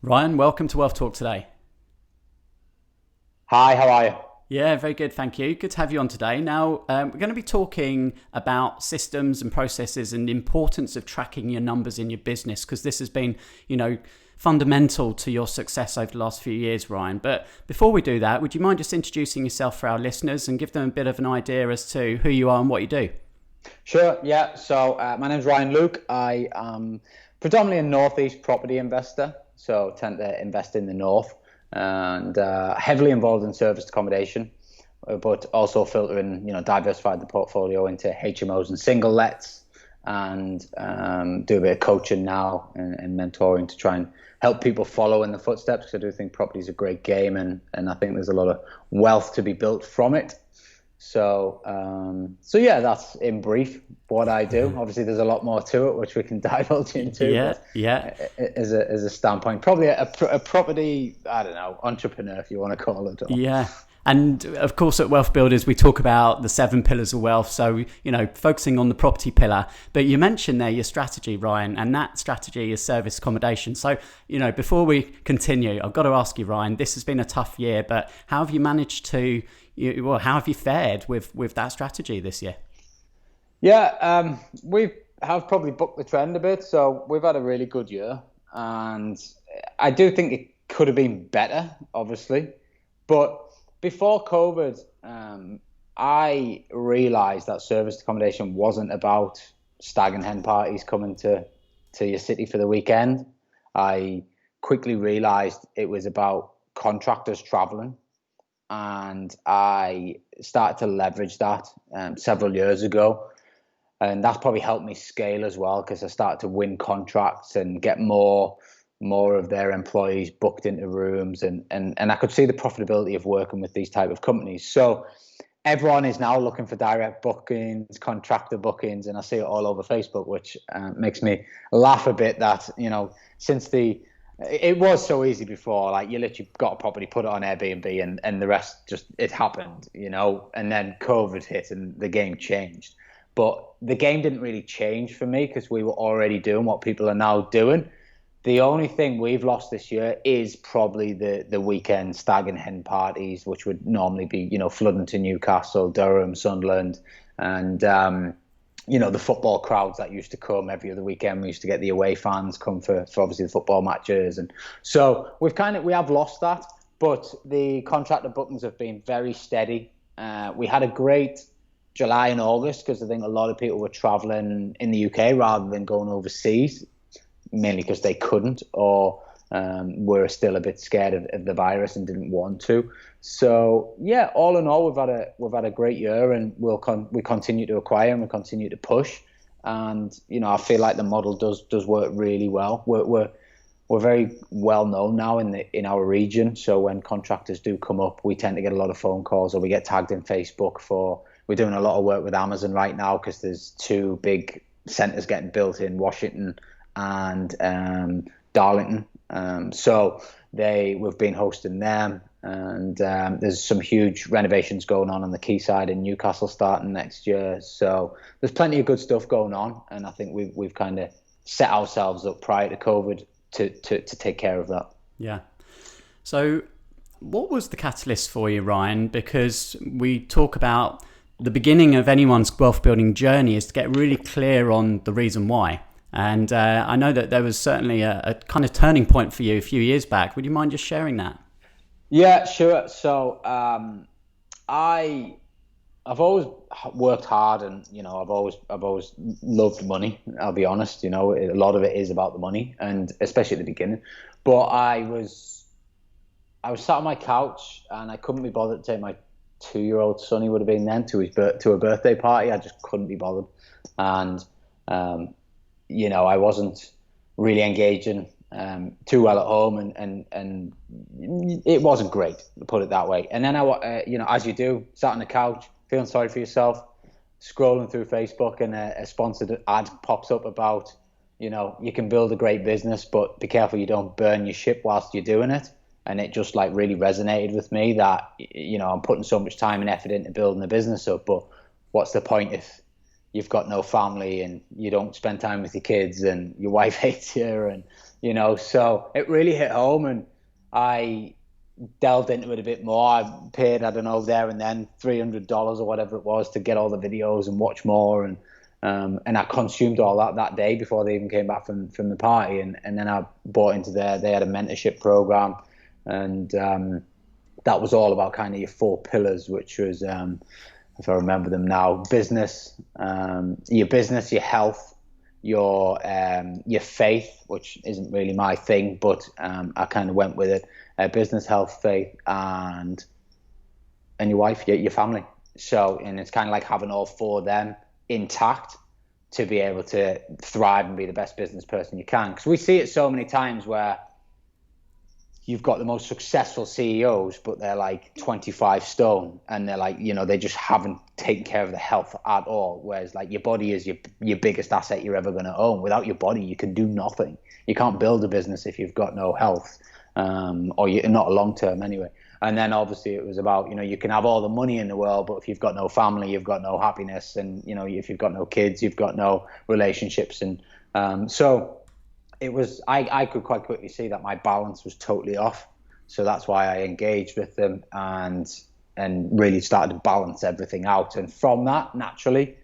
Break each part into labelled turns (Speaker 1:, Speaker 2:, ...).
Speaker 1: Ryan, welcome to Wealth Talk today.
Speaker 2: Hi, how are you?
Speaker 1: Yeah, very good, thank you. Good to have you on today. Now, we're going to be talking about systems and processes and the importance of tracking your numbers in your business, because this has been, fundamental to your success over the last few years, Ryan. But before we do that, would you mind just introducing yourself for our listeners and give them a bit of an idea as to who you are and what you do?
Speaker 2: Sure, yeah. So my name's Ryan Luke. I am predominantly a Northeast property investor, so tend to invest in the North and heavily involved in serviced accommodation, but also filtering, diversified the portfolio into HMOs and single lets and do a bit of coaching now and mentoring to try and help people follow in the footsteps, because I do think property is a great game and I think there's a lot of wealth to be built from it. So yeah, that's in brief what I do. Obviously, there's a lot more to it, which we can divulge into.
Speaker 1: Yeah.
Speaker 2: As a standpoint, probably a property, I don't know, entrepreneur, if you want to call it.
Speaker 1: Yeah. And of course, at Wealth Builders, we talk about the 7 pillars of wealth. So, focusing on the property pillar. But you mentioned there your strategy, Ryan, and that strategy is service accommodation. So, before we continue, I've got to ask you, Ryan, this has been a tough year, but how have you managed to, how have you fared with that strategy this year?
Speaker 2: Yeah, we have probably bucked the trend a bit. So we've had a really good year. And I do think it could have been better, obviously. But before COVID, I realised that serviced accommodation wasn't about stag and hen parties coming to your city for the weekend. I quickly realised it was about contractors travelling, and I started to leverage that several years ago. And that's probably helped me scale as well, because I started to win contracts and get more of their employees booked into rooms, and I could see the profitability of working with these type of companies. So everyone is now looking for direct bookings, contractor bookings, and I see it all over Facebook, which makes me laugh a bit that, since it was so easy before, like you literally got a property, put it on Airbnb and the rest just, it happened, and then COVID hit and the game changed. But the game didn't really change for me because we were already doing what people are now doing. The only thing we've lost this year is probably the weekend stag and hen parties, which would normally be, flooding to Newcastle, Durham, Sunderland, and, the football crowds that used to come every other weekend. We used to get the away fans come for obviously the football matches. And so we have lost that, but the contractor bookings have been very steady. We had a great July and August because I think a lot of people were traveling in the UK rather than going overseas, mainly because they couldn't or were still a bit scared of the virus and didn't want to. So yeah, all in all, we've had a great year, and we continue to acquire and we continue to push. And I feel like the model does work really well. We're very well known now in our region. So when contractors do come up, we tend to get a lot of phone calls, or we get tagged in Facebook for. We're doing a lot of work with Amazon right now because there's 2 big centers getting built in Washington and Darlington. So we've been hosting them, and there's some huge renovations going on the quayside in Newcastle starting next year. So there's plenty of good stuff going on, and I think we've kind of set ourselves up prior to COVID to take care of that.
Speaker 1: Yeah. So what was the catalyst for you, Ryan? Because we talk about the beginning of anyone's wealth building journey is to get really clear on the reason why. And I know that there was certainly a kind of turning point for you a few years back. Would you mind just sharing that?
Speaker 2: Yeah, sure. So I've always worked hard, and I've always loved money. I'll be honest. A lot of it is about the money, and especially at the beginning. But I was sat on my couch and I couldn't be bothered to take my 2-year-old son, he would have been then, to a birthday party. I just couldn't be bothered, and I wasn't really engaging too well at home, and it wasn't great, to put it that way. And then as you do, sat on the couch, feeling sorry for yourself, scrolling through Facebook, and a sponsored ad pops up about, you can build a great business, but be careful you don't burn your ship whilst you're doing it. And it just really resonated with me that, I'm putting so much time and effort into building the business up, but what's the point if you've got no family and you don't spend time with your kids and your wife hates you and So it really hit home, and I delved into it a bit more. I paid, I don't know, there and then $300 or whatever it was to get all the videos and watch more, and I consumed all that day before they even came back from the party, and then I bought into they had a mentorship program, and that was all about kind of your 4 pillars, which was, if I remember them now, your business, your health, your faith, which isn't really my thing, but I kind of went with it. Business, health, faith, and your wife, your family. So, and it's kind of like having all 4 of them intact to be able to thrive and be the best business person you can. Because we see it so many times where you've got the most successful CEOs, but they're like 25 stone, and they're like, they just haven't taken care of the health at all. Whereas like your body is your biggest asset you're ever going to own. Without your body, you can do nothing. You can't build a business if you've got no health, or you're not a long term anyway. And then obviously it was about, you can have all the money in the world, but if you've got no family, you've got no happiness. And, if you've got no kids, you've got no relationships. And so it was, I could quite quickly see that my balance was totally off. So that's why I engaged with them and really started to balance everything out. And from that, naturally,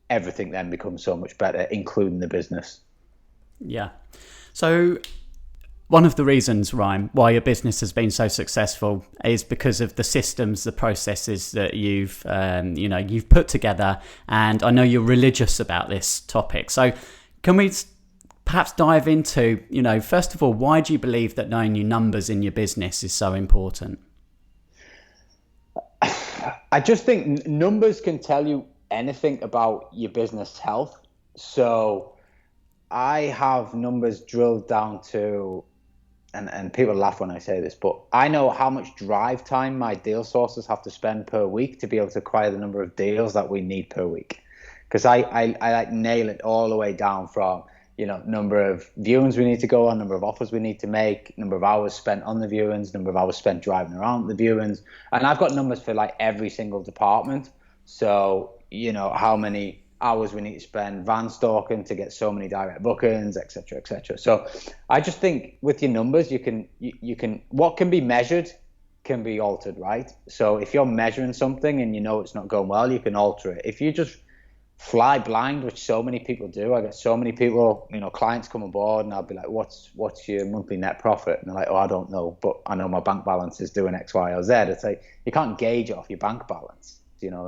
Speaker 2: everything then becomes so much better, including the business.
Speaker 1: Yeah. So one of the reasons, Ryan, why your business has been so successful is because of the systems, the processes that you've put together. And I know you're religious about this topic. So can we perhaps dive into, first of all, why do you believe that knowing your numbers in your business is so important?
Speaker 2: I just think numbers can tell you anything about your business health. So I have numbers drilled down to, and people laugh when I say this, but I know how much drive time my deal sources have to spend per week to be able to acquire the number of deals that we need per week. Because I like nail it all the way down from, number of viewings we need to go on, number of offers we need to make, number of hours spent on the viewings, number of hours spent driving around the viewings. And I've got numbers for like every single department. So, how many hours we need to spend van stalking to get so many direct bookings, et cetera, et cetera. So I just think with your numbers, you can, what can be measured can be altered, right? So if you're measuring something and it's not going well, you can alter it. If you just fly blind, which so many people do, I get so many people, clients come aboard and I'll be like, what's your monthly net profit? And they're like, oh, I don't know, but I know my bank balance is doing X, Y, or Z. It's like, you can't gauge it off your bank balance.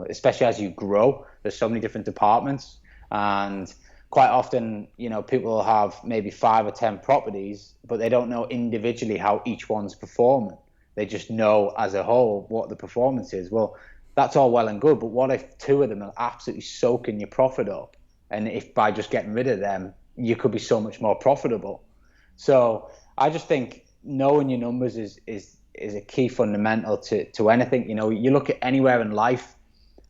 Speaker 2: Especially as you grow, there's so many different departments, and quite often, people will have maybe 5 or 10 properties, but they don't know individually how each one's performing. They just know as a whole what the performance is. Well, that's all well and good, but what if 2 of them are absolutely soaking your profit up? And if by just getting rid of them, you could be so much more profitable. So I just think knowing your numbers is a key fundamental to anything. You look at anywhere in life.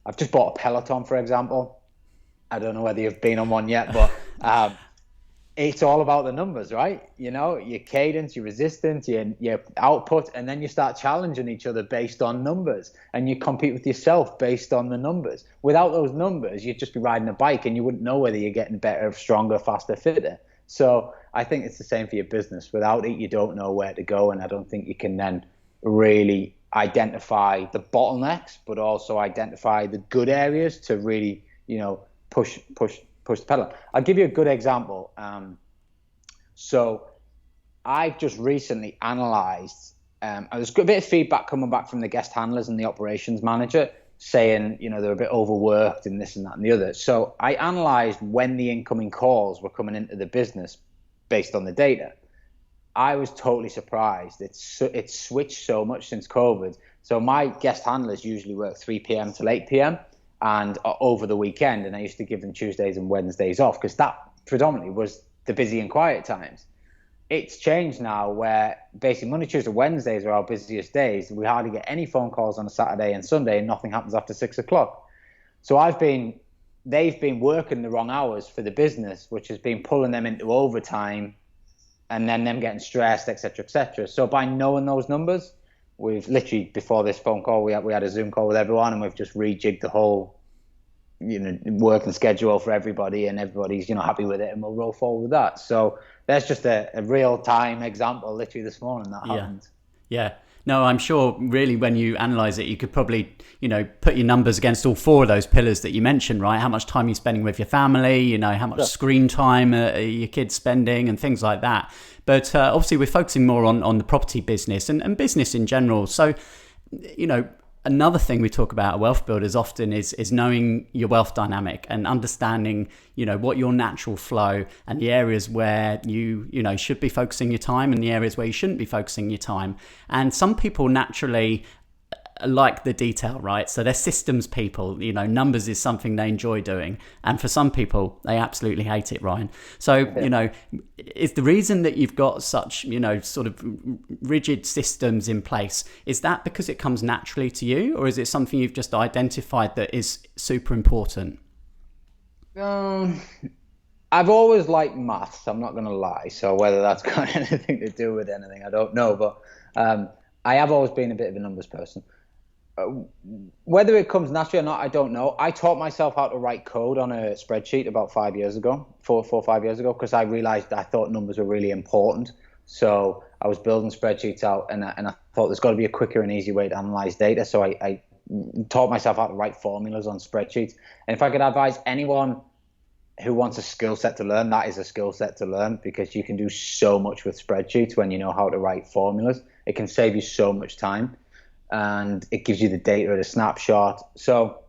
Speaker 2: I've just bought a Peloton, for example. I don't know whether you've been on one yet, but it's all about the numbers, right? Your cadence, your resistance, your output, and then you start challenging each other based on numbers, and you compete with yourself based on the numbers. Without those numbers, you'd just be riding a bike and you wouldn't know whether you're getting better, stronger, faster, fitter. So I think it's the same for your business. Without it, you don't know where to go, and I don't think you can then really identify the bottlenecks, but also identify the good areas to really, push the pedal. I'll give you a good example. So I've just recently analyzed, there's a bit of feedback coming back from the guest handlers and the operations manager saying, they're a bit overworked and this and that and the other. So I analyzed when the incoming calls were coming into the business based on the data. I was totally surprised. It's switched so much since COVID. So my guest handlers usually work 3 p.m. till 8 p.m. and over the weekend. And I used to give them Tuesdays and Wednesdays off because that predominantly was the busy and quiet times. It's changed now where basically Monday, Tuesday, Wednesdays are our busiest days. We hardly get any phone calls on a Saturday and Sunday, and nothing happens after 6 o'clock. So they've been working the wrong hours for the business, which has been pulling them into overtime, and then them getting stressed, et cetera, et cetera. So by knowing those numbers, we've literally, before this phone call, we had a Zoom call with everyone, and we've just rejigged the whole working schedule for everybody, and everybody's happy with it, and we'll roll forward with that. So that's just a real time example. Literally this morning that happened.
Speaker 1: Yeah. No, I'm sure really when you analyze it, you could probably, put your numbers against all four of those pillars that you mentioned, right? How much time you're spending with your family, how much screen time are your kids spending and things like that. But obviously we're focusing more on the property business and business in general. So, another thing we talk about at Wealth Builders often is knowing your wealth dynamic and understanding, what your natural flow and the areas where you should be focusing your time and the areas where you shouldn't be focusing your time. And some people naturally like the detail, right? So they're systems people, numbers is something they enjoy doing. And for some people, they absolutely hate it, Ryan. So, is the reason that you've got such, sort of rigid systems in place, is that because it comes naturally to you, or is it something you've just identified that is super important?
Speaker 2: I've always liked maths, I'm not going to lie. So whether that's got anything to do with anything, I don't know. But I have always been a bit of a numbers person. Whether it comes naturally or not, I don't know. I taught myself how to write code on a spreadsheet about 5 years ago, 4 or 5 years ago, because I realized I thought numbers were really important. So I was building spreadsheets out, and I thought there's got to be a quicker and easy way to analyze data. So I taught myself how to write formulas on spreadsheets. And if I could advise anyone who wants a skill set to learn, that is a skill set to learn, because you can do so much with spreadsheets when you know how to write formulas. It can save you so much time, and it gives you the data at a snapshot. So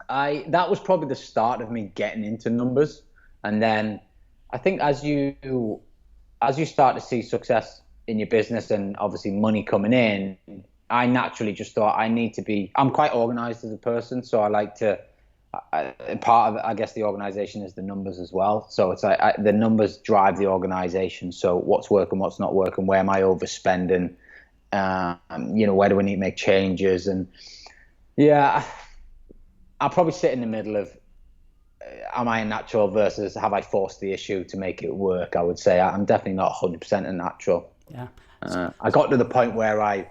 Speaker 2: that was probably the start of me getting into numbers. And then I think as you start to see success in your business and obviously money coming in, I naturally just thought I'm quite organized as a person. So I like to, part of I guess the organization is the numbers as well. So it's like the numbers drive the organization. So what's working, what's not working, where am I overspending? Where do we need to make changes? And I'll probably sit in the middle of, am I a natural versus have I forced the issue to make it work? I would say I'm definitely not 100% a natural.
Speaker 1: Yeah.
Speaker 2: I got to the point where I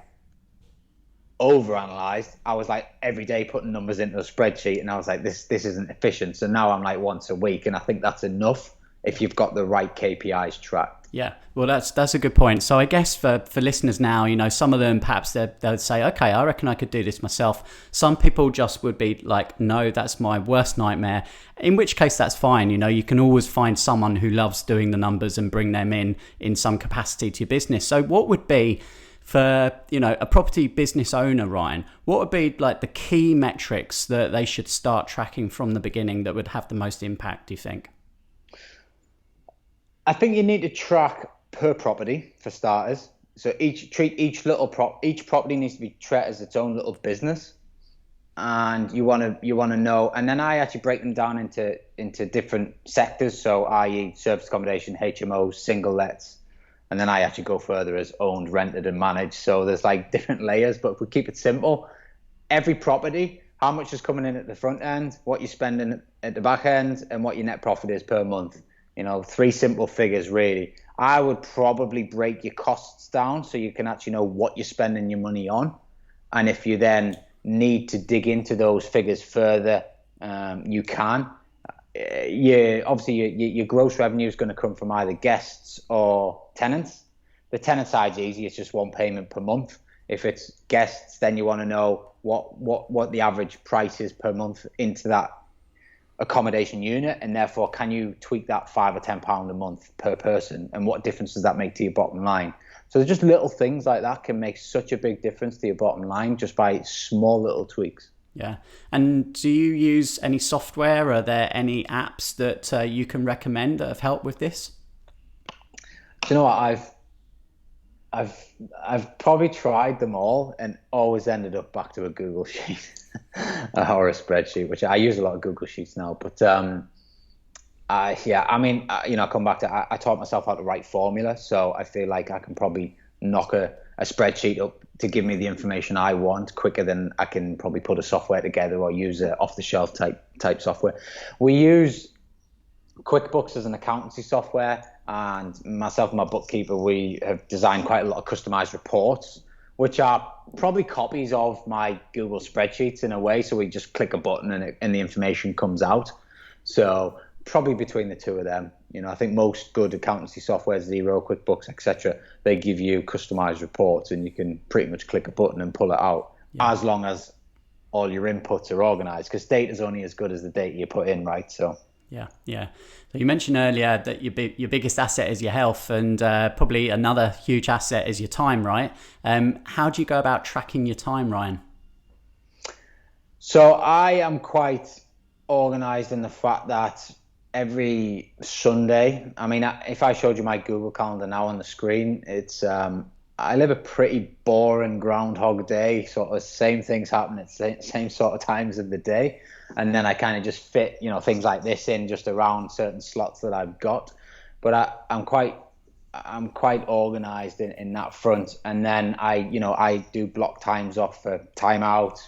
Speaker 2: overanalyzed. I was like every day putting numbers into a spreadsheet, and I was like, this isn't efficient. So now I'm like once a week, and I think that's enough if you've got the right KPIs tracked.
Speaker 1: Yeah, well, that's a good point. So I guess for listeners now, some of them perhaps they'll say, okay, I reckon I could do this myself. Some people just would be like, no, that's my worst nightmare. In which case, that's fine. You can always find someone who loves doing the numbers and bring them in some capacity to your business. So what would be for a property business owner, Ryan? What would be like the key metrics that they should start tracking from the beginning that would have the most impact, do you think?
Speaker 2: I think you need to track per property for starters. So each property needs to be treated as its own little business, and you want to know. And then I actually break them down into different sectors. So, i.e., service accommodation, HMOs, single lets, and then I actually go further as owned, rented, and managed. So there's like different layers. But if we keep it simple, every property, how much is coming in at the front end, what you're spending at the back end, and what your net profit is per month. 3 simple figures, really. I would probably break your costs down so you can actually know what you're spending your money on. And if you then need to dig into those figures further, you can. Obviously, your gross revenue is going to come from either guests or tenants. The tenant side's easy. It's just one payment per month. If it's guests, then you want to know what the average price is per month into that accommodation unit, and therefore can you tweak that £5 or £10 a month per person, and what difference does that make to your bottom line? So there's just little things like that can make such a big difference to your bottom line just by small little tweaks.
Speaker 1: Yeah. And do you use any software? Are there any apps that you can recommend that have helped with this?
Speaker 2: Do you know what, I've probably tried them all and always ended up back to a Google sheet or a spreadsheet, which I use a lot of Google Sheets now. But I come back to I taught myself how to write formula, so I feel like I can probably knock a spreadsheet up to give me the information I want quicker than I can probably put a software together or use a off-the-shelf type software. We use QuickBooks as an accountancy software, and myself and my bookkeeper, we have designed quite a lot of customized reports, which are probably copies of my Google spreadsheets in a way. So we just click a button and the information comes out. So probably between the two of them, I think most good accountancy software, Xero, QuickBooks, etc., they give you customized reports and you can pretty much click a button and pull it out, as long as all your inputs are organized, because data is only as good as the data you put in, right? So
Speaker 1: yeah. So you mentioned earlier that your biggest asset is your health, and probably another huge asset is your time, right? How do you go about tracking your time, Ryan?
Speaker 2: So I am quite organized in the fact that every Sunday, I mean, if I showed you my Google Calendar now on the screen, it's I live a pretty boring Groundhog Day, sort of same things happen at same sort of times of the day. And then I kind of just fit, things like this in just around certain slots that I've got. But I'm quite organized in that front. And then I do block times off for time out,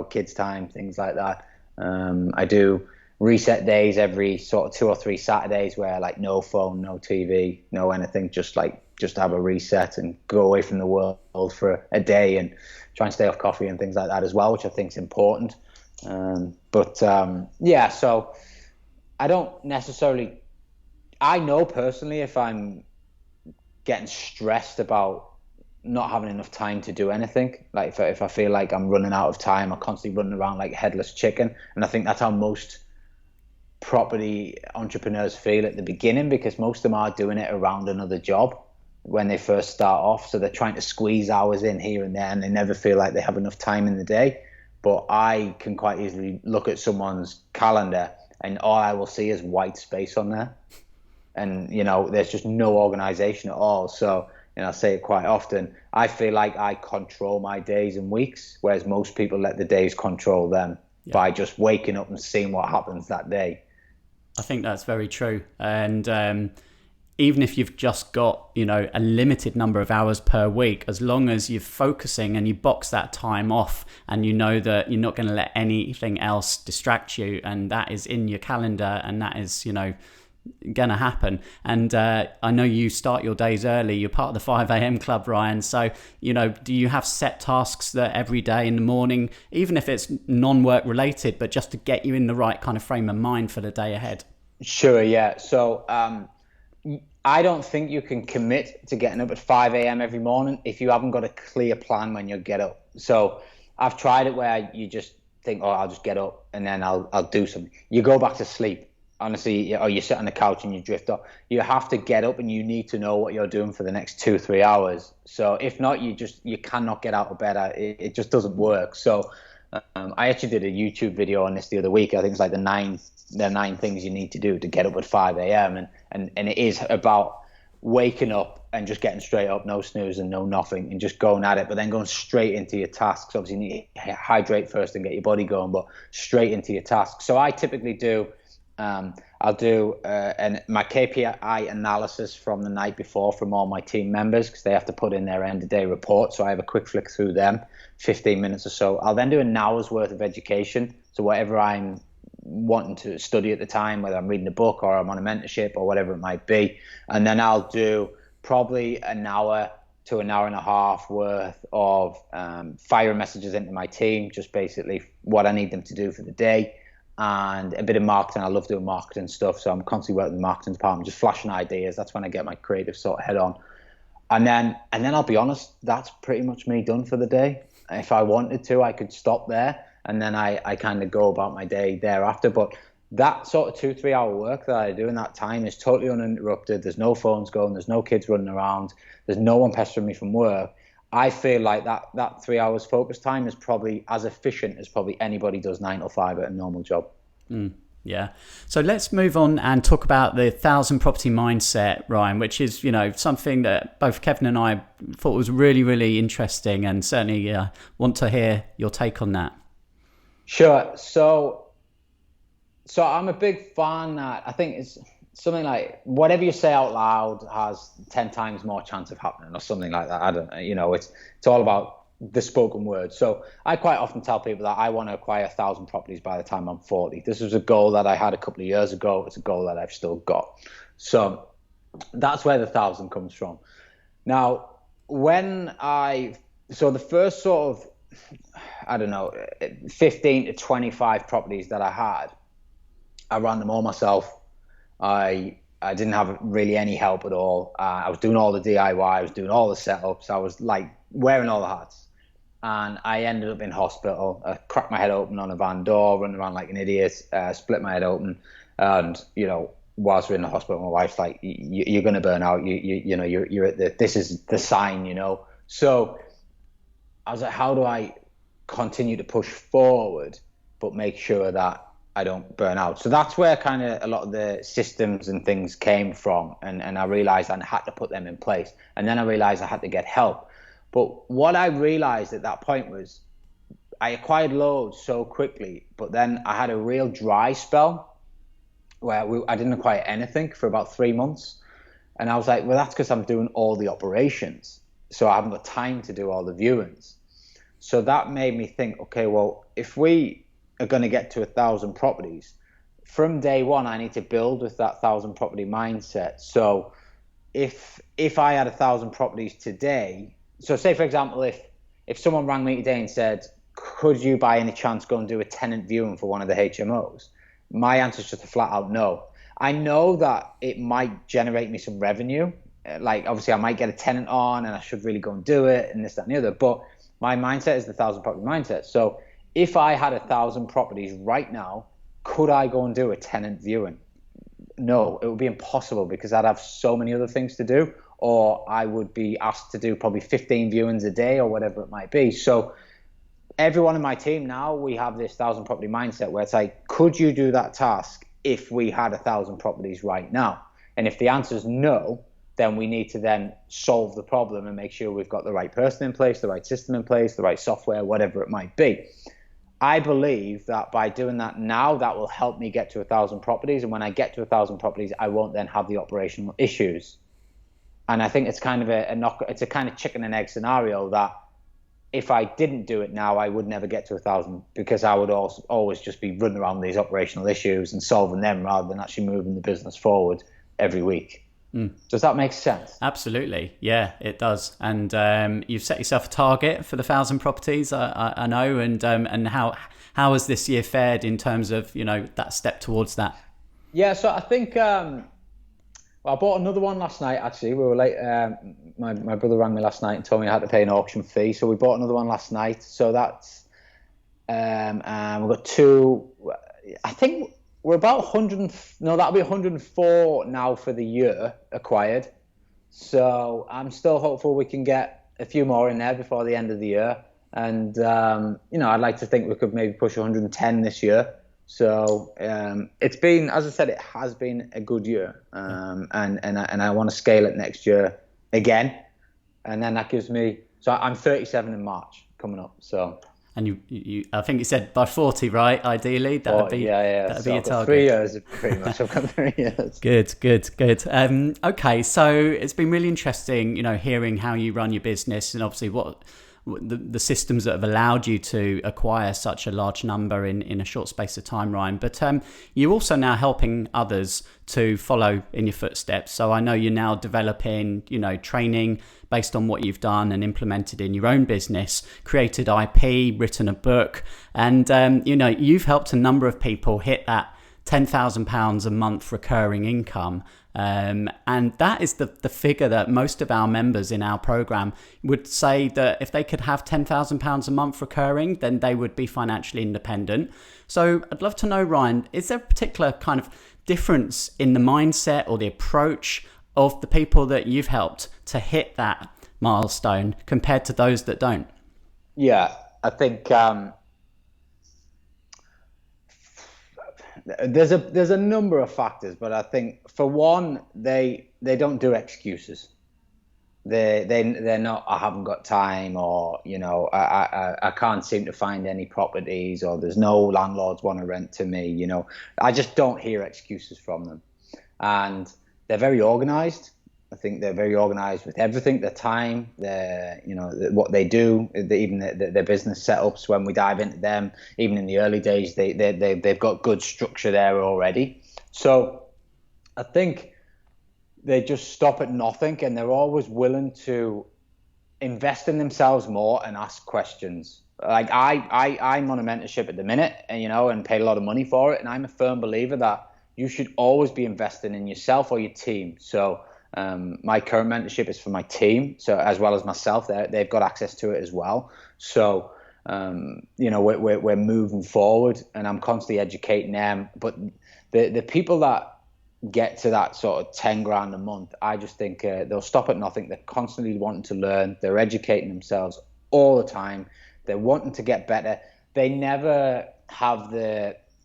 Speaker 2: kids time, things like that. I do reset days every sort of 2 or 3 Saturdays where like no phone, no TV, no anything, just have a reset and go away from the world for a day and try and stay off coffee and things like that as well, which I think is important. So I don't necessarily, I know personally if I'm getting stressed about not having enough time to do anything, like if I feel like I'm running out of time, I'm constantly running around like a headless chicken. And I think that's how most property entrepreneurs feel at the beginning, because most of them are doing it around another job when they first start off. So they're trying to squeeze hours in here and there, and they never feel like they have enough time in the day. But I can quite easily look at someone's calendar and all I will see is white space on there. And, there's just no organization at all. So, I say it quite often, I feel like I control my days and weeks, whereas most people let the days control them by just waking up and seeing what happens that day.
Speaker 1: I think that's very true. And even if you've just got, a limited number of hours per week, as long as you're focusing and you box that time off and you know that you're not going to let anything else distract you, and that is in your calendar and that is, going to happen. And I know you start your days early. You're part of the 5 a.m. club, Ryan. So, do you have set tasks that every day in the morning, even if it's non-work related, but just to get you in the right kind of frame of mind for the day ahead?
Speaker 2: Sure, yeah. So I don't think you can commit to getting up at 5 a.m. every morning if you haven't got a clear plan when you get up. So I've tried it where you just think, I'll just get up and then I'll do something. You go back to sleep. Honestly, or you sit on the couch and you drift off. You have to get up and you need to know what you're doing for the next 2-3 hours. So if not, you cannot get out of bed. It just doesn't work. So I actually did a YouTube video on this the other week. I think it's like the nine things you need to do to get up at 5 a.m. And it is about waking up and just getting straight up, no snooze and no nothing, and just going at it, but then going straight into your tasks. Obviously, you need to hydrate first and get your body going, but straight into your tasks. So I typically do I'll do my KPI analysis from the night before from all my team members, because they have to put in their end of day report. So I have a quick flick through them, 15 minutes or so. I'll then do an hour's worth of education. So whatever I'm wanting to study at the time, whether I'm reading a book or I'm on a mentorship or whatever it might be. And then I'll do probably an hour to an hour and a half worth of firing messages into my team, just basically what I need them to do for the day. And a bit of marketing. I love doing marketing stuff, so I'm constantly working in the marketing department, just flashing ideas. That's when I get my creative sort of head on. And then I'll be honest, that's pretty much me done for the day. If I wanted to, I could stop there, and then I kind of go about my day thereafter. But that sort of 2-3 hour work that I do in that time is totally uninterrupted. There's no phones going, there's no kids running around, there's no one pestering me from work. I feel like that 3 hours focus time is probably as efficient as probably anybody does 9 to 5 at a normal job.
Speaker 1: Yeah. So let's move on and talk about the 1,000 property mindset, Ryan, which is, something that both Kevin and I thought was really, really interesting, and certainly want to hear your take on that.
Speaker 2: Sure. So I'm a big fan that I think it's something like whatever you say out loud has 10 times more chance of happening, or something like that. I don't know, it's all about the spoken word. So I quite often tell people that I want to acquire 1,000 properties by the time I'm 40. This was a goal that I had a couple of years ago. It's a goal that I've still got. So that's where the 1,000 comes from. Now, when I So the first sort of, I don't know, 15 to 25 properties that I had, I ran them all myself. I didn't have really any help at all. I was doing all the DIY, I was doing all the setups, I was like wearing all the hats. And I ended up in hospital. I cracked my head open on a van door, running around like an idiot, split my head open. And, whilst we're in the hospital, my wife's like, you're going to burn out. You're at this is the sign. So I was like, how do I continue to push forward, but make sure that I don't burn out? So that's where kind of a lot of the systems and things came from. And I realized I had to put them in place. And then I realized I had to get help. But what I realized at that point was I acquired loads so quickly, but then I had a real dry spell where I didn't acquire anything for about 3 months. And I was like, well, that's because I'm doing all the operations. So I haven't got time to do all the viewings. So that made me think, okay, well, if we are going to get to 1,000 properties, from day one, I need to build with that 1,000 property mindset. So if I had 1,000 properties today, so say, for example, if someone rang me today and said, could you by any chance go and do a tenant viewing for one of the HMOs? My answer is just a flat out no. I know that it might generate me some revenue. Like, obviously, I might get a tenant on and I should really go and do it and this, that, and the other. But my mindset is the 1,000 property mindset. So if I had 1,000 properties right now, could I go and do a tenant viewing? No, it would be impossible because I'd have so many other things to do, or I would be asked to do probably 15 viewings a day or whatever it might be. So everyone in my team now, we have this 1,000 property mindset where it's like, could you do that task if we had 1,000 properties right now? And if the answer is no, then we need to then solve the problem and make sure we've got the right person in place, the right system in place, the right software, whatever it might be. I believe that by doing that now, that will help me get to 1,000 properties. And when I get to 1,000 properties, I won't then have the operational issues. And I think it's kind of it's a kind of chicken and egg scenario that if I didn't do it now, I would never get to 1,000 because I would always just be running around these operational issues and solving them rather than actually moving the business forward every week. Does that make sense?
Speaker 1: Absolutely. Yeah, it does. And you've set yourself a target for the 1,000 properties, I know. And how has this year fared in terms of, that step towards that?
Speaker 2: Yeah, so I think I bought another one last night, actually. We were late. My brother rang me last night and told me I had to pay an auction fee. So we bought another one last night. So that's, and we've got two, I think we're about 100, that'll be 104 now for the year acquired. So I'm still hopeful we can get a few more in there before the end of the year. And, I'd like to think we could maybe push 110 this year. So it's been, as I said, it has been a good year, and I want to scale it next year again, and then that gives me. So I'm 37 in March coming up. So
Speaker 1: and you I think you said by 40, right? Ideally, that'd be
Speaker 2: that'd
Speaker 1: be your target.
Speaker 2: 3 years, pretty much. I've got 3 years.
Speaker 1: Good. Okay, so it's been really interesting, hearing how you run your business and obviously what the systems that have allowed you to acquire such a large number in a short space of time, Ryan. But you're also now helping others to follow in your footsteps. So I know you're now developing, training based on what you've done and implemented in your own business, created IP, written a book, and you've helped a number of people hit that £10,000 a month recurring income. And that is the figure that most of our members in our program would say that if they could have £10,000 a month recurring, then they would be financially independent. So I'd love to know, Ryan, is there a particular kind of difference in the mindset or the approach of the people that you've helped to hit that milestone compared to those that don't?
Speaker 2: Yeah, I think there's a number of factors, but I think for one, they don't do excuses. They're not, I haven't got time, or I can't seem to find any properties, or there's no landlords want to rent to me. I just don't hear excuses from them, and they're very organized. I think they're very organized with everything, their time, what they do, even their business setups. When we dive into them, even in the early days, they've got good structure there already. So I think they just stop at nothing, and they're always willing to invest in themselves more and ask questions. Like I'm on a mentorship at the minute, and and paid a lot of money for it. And I'm a firm believer that you should always be investing in yourself or your team. So my current mentorship is for my team, so as well as myself. They've got access to it as well. So we're moving forward, and I'm constantly educating them. But the people that get to that sort of 10 grand a month, I just think they'll stop at nothing. They're constantly wanting to learn. They're educating themselves all the time. They're wanting to get better. They never have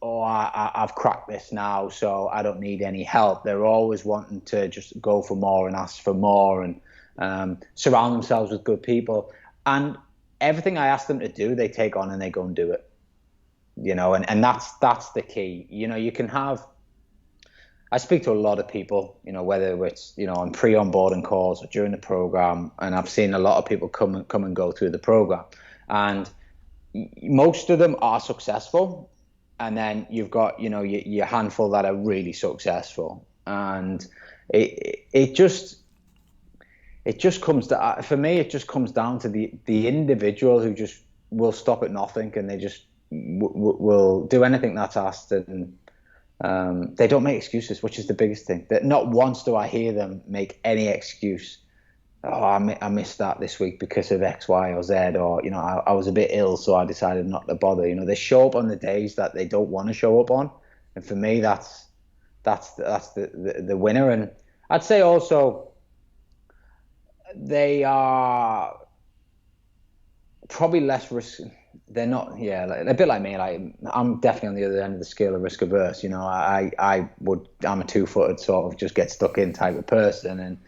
Speaker 2: I've cracked this now, so I don't need any help. They're always wanting to just go for more and ask for more, and surround themselves with good people. And everything I ask them to do, they take on and they go and do it. And that's the key. You can have. I speak to a lot of people, whether it's, on pre-onboarding calls or during the program, and I've seen a lot of people come and go through the program, and most of them are successful, and then you've got, your handful that are really successful, and it just comes to, for me, it just comes down to the individual who just will stop at nothing, and they just will do anything that's asked, and they don't make excuses, which is the biggest thing. That not once do I hear them make any excuse. Oh, I missed that this week because of X, Y, or Z, or I was a bit ill, so I decided not to bother. They show up on the days that they don't want to show up on, and for me, that's the winner. And I'd say also they are probably less risk. They're not, a bit like me. Like I'm definitely on the other end of the scale of risk averse. I'm a 2-footed sort of just get stuck in type of person, and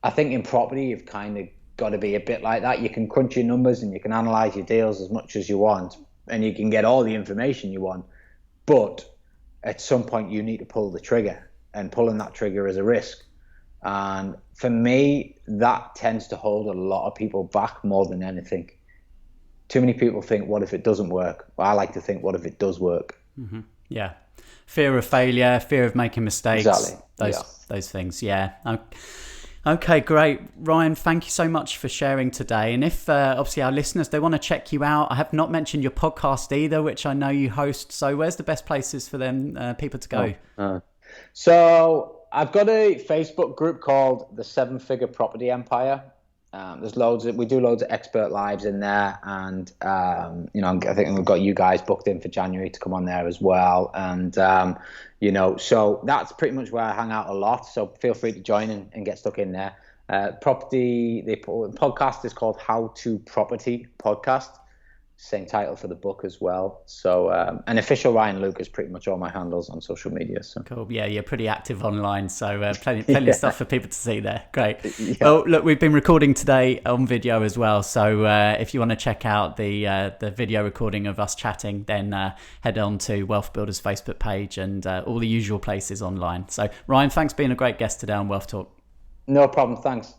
Speaker 2: I think in property you've kind of got to be a bit like that. You can crunch your numbers and you can analyze your deals as much as you want, and you can get all the information you want, but at some point you need to pull the trigger, and pulling that trigger is a risk. And for me, that tends to hold a lot of people back more than anything. Too many people think, what if it doesn't work? Well, I like to think, what if it does work?
Speaker 1: Mm-hmm. Yeah. Fear of failure, fear of making mistakes.
Speaker 2: Exactly.
Speaker 1: Those things. Yeah. Okay, great. Ryan, thank you so much for sharing today. And if obviously our listeners, they want to check you out, I have not mentioned your podcast either, which I know you host. So where's the best places for them people to go?
Speaker 2: So I've got a Facebook group called the 7-Figure Property Empire. There's we do loads of expert lives in there, and I think we've got you guys booked in for January to come on there as well, and so that's pretty much where I hang out a lot. So feel free to join and get stuck in there. The podcast is called How to Property Podcast. Same title for the book as well. So an official Ryan Luke is pretty much all my handles on social media. So
Speaker 1: cool. Yeah, you're pretty active online, so plenty of stuff for people to see there. Great. Yeah. Well, look, we've been recording today on video as well. So if you want to check out the video recording of us chatting, then head on to WealthBuilders Facebook page and all the usual places online. So Ryan, thanks for being a great guest today on Wealth Talk.
Speaker 2: No problem. Thanks.